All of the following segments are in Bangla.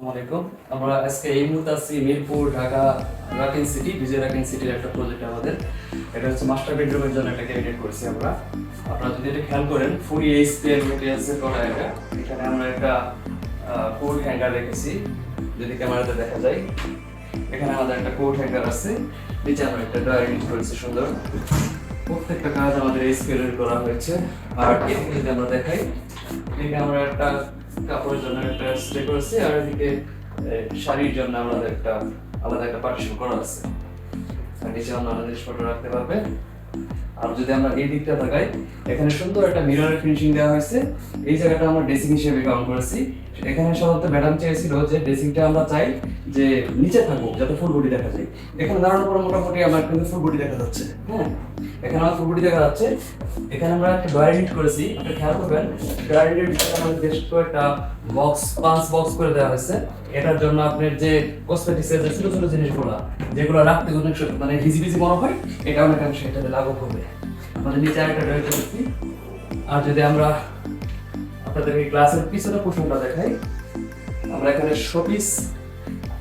আসসালামাইকুম। আমরা আজকে এই মুহূর্তে আছি মিরপুর ঢাকা রাকিন সিটি, বিজয় রাকিন সিটির একটা প্রজেক্ট আমাদের। এটা হচ্ছে মাস্টার বেডরুমের জন্য একটা ক্যাবিনেট করেছি আমরা। আপনারা যদি এটা খেয়াল করেন, ফুল এইচপিএল মেটেরিয়ালসের করা এটা। এখানে আমরা একটা কোট হ্যাঙ্গার রেখেছি, যদি ক্যামেরাতে দেখা যায়। এখানে আমাদের একটা কোট হ্যাঙ্গার আছে, নিচে আমরা একটা ড্রয়ার ইউজ করেছি সুন্দর। প্রত্যেকটা কাজ আমাদের এইচপিএল এর করা হয়েছে। আর এদিকে যদি আমরা দেখাই, এদিকে আমরা একটা কাপড়ের জন্য একটা স্টে করেছি, আর এদিকে শাড়ির জন্য আমাদের একটা আলাদা একটা পার্টিশন করা আছে। আর নিচে অন্যান্য জিনিসপত্র রাখতে পারবে। আর যদি আমরা এই দিকটা তাকাই, এখানে সুন্দর একটা মিররের ফিনিশিং দেওয়া হয়েছে। এই জায়গাটা আমরা ড্রেসিং হিসেবে কাউন্ট করেছি। এখানে সাধারণত ম্যাডাম চেয়েছিল যে ড্রেসিংটা আমরা চাই যে নিচে থাকুক, যাতে ফুল বডি দেখা যায়। এখানে দাঁড়ানোর পর মোটামুটি আমার কিন্তু ফুল বডি দেখা যাচ্ছে। হ্যাঁ, এখানে আমার ফুল বডি দেখা যাচ্ছে। এখানে আমরা একটা ড্রয়ার ইউনিট করেছি, আপনি খেয়াল করবেন ড্রয়ার ইউনিট আমাদের বেশ কয়েকটা বক্স, পাঁচ বক্স করে দেওয়া হয়েছে। এটার জন্য আপনার যে কসমেটিক্সের যে ছোট ছোট জিনিসগুলো, যেগুলো রাখতে অনেক মানে হিজিবিজি মনে হয়, এটা অনেকাংশে এটাতে লাগু করবে। আমাদের নিচে একটা ড্রয়ার করেছি। আর যদি আমরা আপনাদেরকে ক্লাসের পিছনে পোর্শনটা দেখাই, আমরা এখানে শোপিস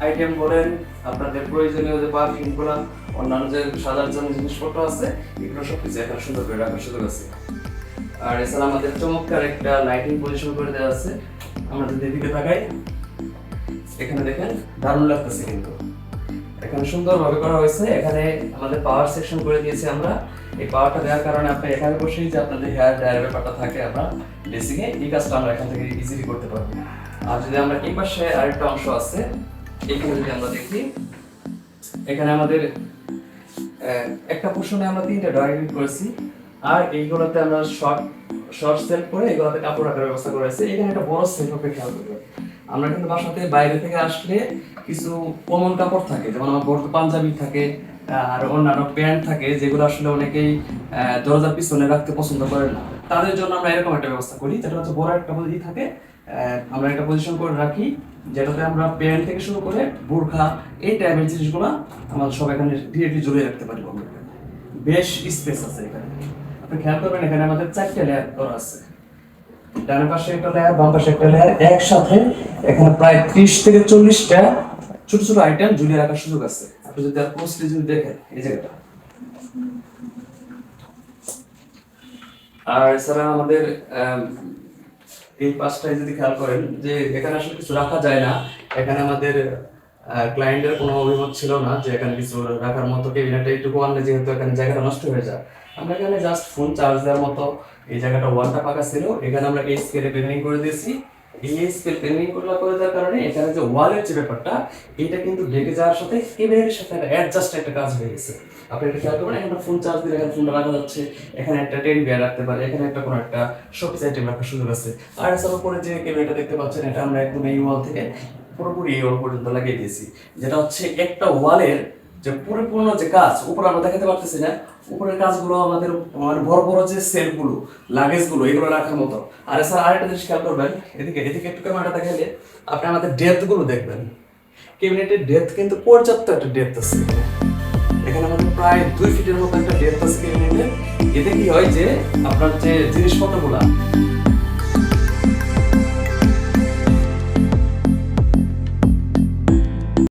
আইটেম বলেন, আপনাদের প্রয়োজনীয় যে পারফিউমগুলো, অন্যান্য যে সাজার জন্য জিনিসপত্র আছে, এগুলো সব কিছু এখানে সুন্দর করে রাখার সুযোগ আছে। আর এছাড়া আমাদের চমৎকার একটা লাইটিং পজিশন করে দেওয়া আছে। আমরা যদি এদিকে তাকাই, এখানে দেখেন দারুণ লাগতেছে কিন্তু। এখানে সুন্দরভাবে করা হয়েছে। এখানে আমাদের পাওয়ার সেকশন করে দিয়েছি আমরা। এই পাওয়ারটা দেওয়ার কারণে আপনি এখানে বসেই যে আপনাদের হেয়ার ড্রায়ার ব্যাপারটা থাকে আমরা ড্রেসিংয়ে, এই কাজটা আমরা এখান থেকে ইজিলি করতে পারবো। আর যদি আমরা এই পাশে আরেকটা অংশ আছে, এখানে যদি আমরা দেখি, এখানে আমাদের একটা পোর্শনে আমরা তিনটা ড্রয়ার ইউনিট করেছি। আর এইগুলোতে আমরা শর্ট সেলফ করে এগুলোতে কাপড় রাখার ব্যবস্থা করেছি। এখানে একটা বড় সেলফ আপনি খেয়াল করবেন। আমরা কিন্তু বাসাতে বাইরে থেকে আসলে কিছু কমন কাপড় থাকে, যেমন আমার বড় পাঞ্জাবি থাকে, আর অন্যান্য প্যান্ট থাকে, যেগুলো আসলে অনেকেই দরজার পিছনে রাখতে পছন্দ করেন না। তাদের জন্য আমরা এরকম একটা ব্যবস্থা করি, যেটা হচ্ছে বড় একটা পজিশন থাকে, আমরা একটা পজিশন করে রাখি, যেটাতে আমরা প্যান্ট থেকে শুরু করে বোরখা এই টাইপের জিনিসগুলো আমাদের সব এখানে ডিরেক্টলি ঝুলিয়ে রাখতে পারি। বেশ স্পেস আছে এখানে। আপনি খেয়াল করবেন, এখানে আমাদের 4টে লেয়ার করা আছে। ডান পাশে একটা লেয়ার, বাম পাশে একটা লেয়ার, একসাথে এখানে প্রায় 30 থেকে 40টা ছোট ছোট আইটেম ঝুলিয়ে রাখার সুযোগ আছে। আপনি যদি আর ক্লোজলি যদি দেখেন এই জায়গাটা। আর এছাড়া আমাদের এই পাশটায় যদি খেয়াল করেন, যে এখানে আসলে কিছু রাখা যায় না। এখানে আমাদের ক্লায়েন্টের কোনো অভিমত ছিল না যে এখানে কিছু রাখার মতো, ক্যাবিনেটে একটু আনলে যেহেতু এখানে জায়গাটা নষ্ট হয়ে যায়, আমরা এখানে জাস্ট ফোন চার্জ দেওয়ার মতো এই জায়গাটা ওয়ালটা ফাঁকা ছিল, এখানে আমরা এই স্কেলে প্যানেলিং করে দিয়েছি। এই স্কেল প্যানেলিং করে দেওয়ার কারণে এখানে যে ওয়ালের যে ব্যাপারটা, এটা কিন্তু ঢেকে যাওয়ার সাথে ক্যাবিনেটের সাথে একটা অ্যাডজাস্ট একটা কাজ হয়ে গেছে। আপনি এটা খেয়াল করবেন, এখানে ফোন চার্জ দিলে এখানে ফোনটা রাখা যাচ্ছে, এখানে একটা টেডি বিয়ার রাখতে পারে, এখানে একটা কোনো একটা শোপিস আইটেম রাখার সুযোগ আছে। আর এছাড়া পরে যে ক্যাবিনেটটা দেখতে পাচ্ছেন, এটা আমরা একদম এই ওয়াল থেকে পুরোপুরি এই ওয়াল পর্যন্ত লাগিয়ে দিয়েছি, যেটা হচ্ছে একটা ওয়ালের যে পরিপূর্ণ যে কাজ, উপরে আমরা দেখাতে পারতেছি না, উপরের কাজগুলো আমাদের মানে বড় বড় যে সেলগুলো, লাগেজগুলো, এগুলো রাখার মতো। আর এছাড়া আরেকটা জিনিস খেয়াল করবেন, এদিকে এদিকে একটু ক্যামেরাটা দেখাইলে আপনি আমাদের ডেপথগুলো দেখবেন। ক্যাবিনেটের ডেপথ কিন্তু পর্যাপ্ত একটা ডেপথ আছে। এখানে আমাদের প্রায় 2 ফিটের মতো একটা ডেপথ আছে ক্যাবিনেটের। এতে কি হয় যে আপনার যে জিনিসপত্রগুলো